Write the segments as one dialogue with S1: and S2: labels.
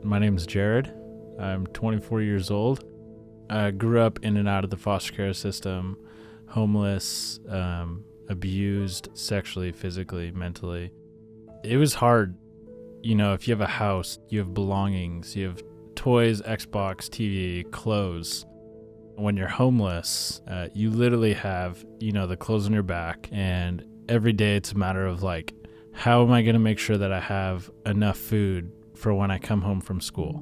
S1: My name's Jared. I'm 24 years old. I grew up in and out of the foster care system, homeless, abused sexually, physically, mentally. It was hard. You know, if you have a house, you have belongings, you have toys, Xbox, TV, clothes. When you're homeless, you literally have, the clothes on your back, and every day it's a matter of how am I going to make sure that I have enough food for when I come home from school?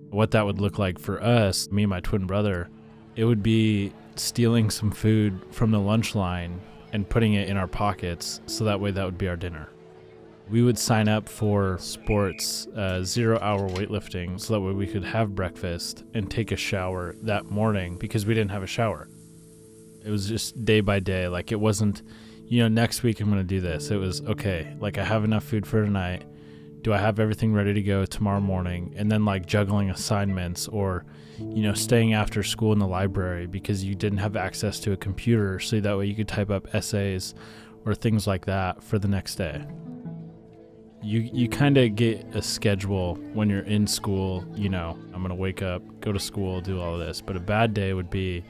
S1: What that would look like for us, me and my twin brother, it would be stealing some food from the lunch line and putting it in our pockets, so that way that would be our dinner. We would sign up for sports, 0-hour weightlifting, so that way we could have breakfast and take a shower that morning because we didn't have a shower. It was just day by day. It wasn't, next week I'm going to do this. It was, okay, I have enough food for tonight. Do I have everything ready to go tomorrow morning? And then juggling assignments or, staying after school in the library because you didn't have access to a computer, so that way you could type up essays or things like that for the next day. You kind of get a schedule when you're in school, I'm going to wake up, go to school, do all of this. But a bad day would be,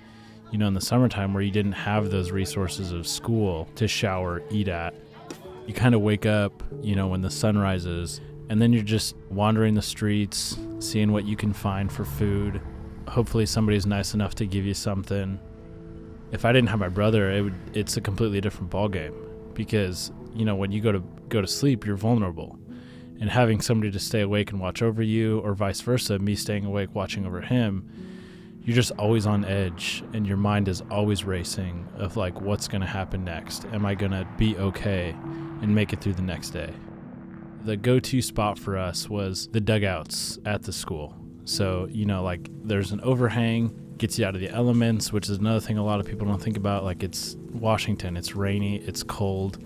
S1: in the summertime where you didn't have those resources of school to shower, eat at. You kind of wake up, when the sun rises, and then you're just wandering the streets, seeing what you can find for food. Hopefully somebody's nice enough to give you something. If I didn't have my brother, it's a completely different ballgame because, when you go to sleep, you're vulnerable. And having somebody to stay awake and watch over you, or vice versa, me staying awake, watching over him, you're just always on edge, and your mind is always racing of what's going to happen next? Am I going to be okay and make it through the next day? The go-to spot for us was the dugouts at the school. So, there's an overhang, gets you out of the elements, which is another thing a lot of people don't think about. It's Washington, it's rainy, it's cold.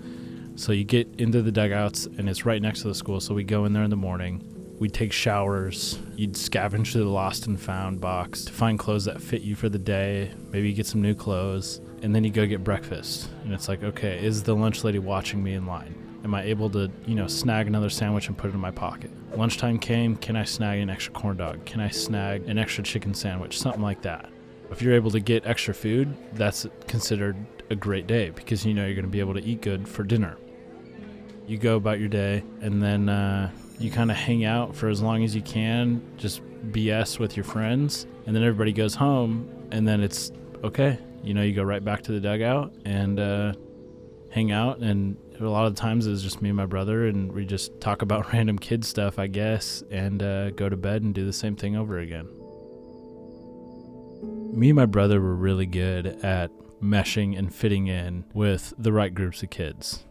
S1: So you get into the dugouts, and it's right next to the school. So we go in there in the morning. We'd take showers. You'd scavenge through the lost and found box to find clothes that fit you for the day. Maybe you get some new clothes. And then you go get breakfast. And it's okay, is the lunch lady watching me in line? Am I able to, snag another sandwich and put it in my pocket? Lunchtime came, can I snag an extra corn dog? Can I snag an extra chicken sandwich? Something like that. If you're able to get extra food, that's considered a great day because you're going to be able to eat good for dinner. You go about your day, and then you kind of hang out for as long as you can, just BS with your friends, and then everybody goes home, and then it's okay. You go right back to the dugout and hang out, and a lot of times it's just me and my brother, and we just talk about random kid stuff, I guess, and go to bed and do the same thing over again. Me and my brother were really good at meshing and fitting in with the right groups of kids.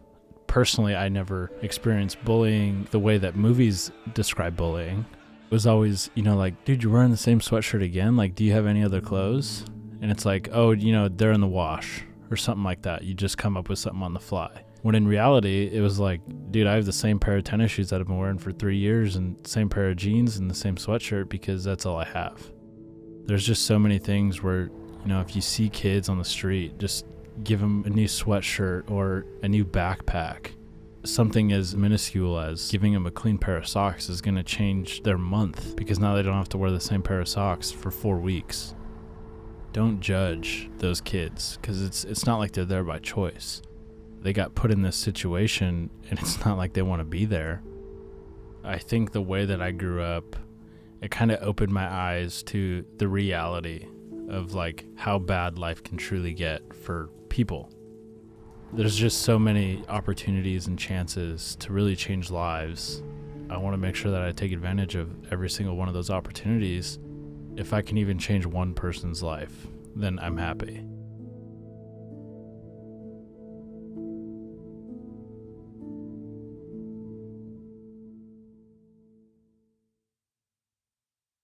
S1: Personally, I never experienced bullying the way that movies describe bullying. It was always, dude, you're wearing the same sweatshirt again? Do you have any other clothes? And it's oh, they're in the wash or something like that. You just come up with something on the fly. When in reality, it was dude, I have the same pair of tennis shoes that I've been wearing for 3 years and same pair of jeans and the same sweatshirt because that's all I have. There's just so many things where, if you see kids on the street, just give them a new sweatshirt or a new backpack. Something as minuscule as giving them a clean pair of socks is going to change their month because now they don't have to wear the same pair of socks for 4 weeks. Don't judge those kids because it's not like they're there by choice. They got put in this situation and it's not like they want to be there. I think the way that I grew up, it kind of opened my eyes to the reality of how bad life can truly get for people. There's just so many opportunities and chances to really change lives. I want to make sure that I take advantage of every single one of those opportunities. If I can even change one person's life, then I'm happy.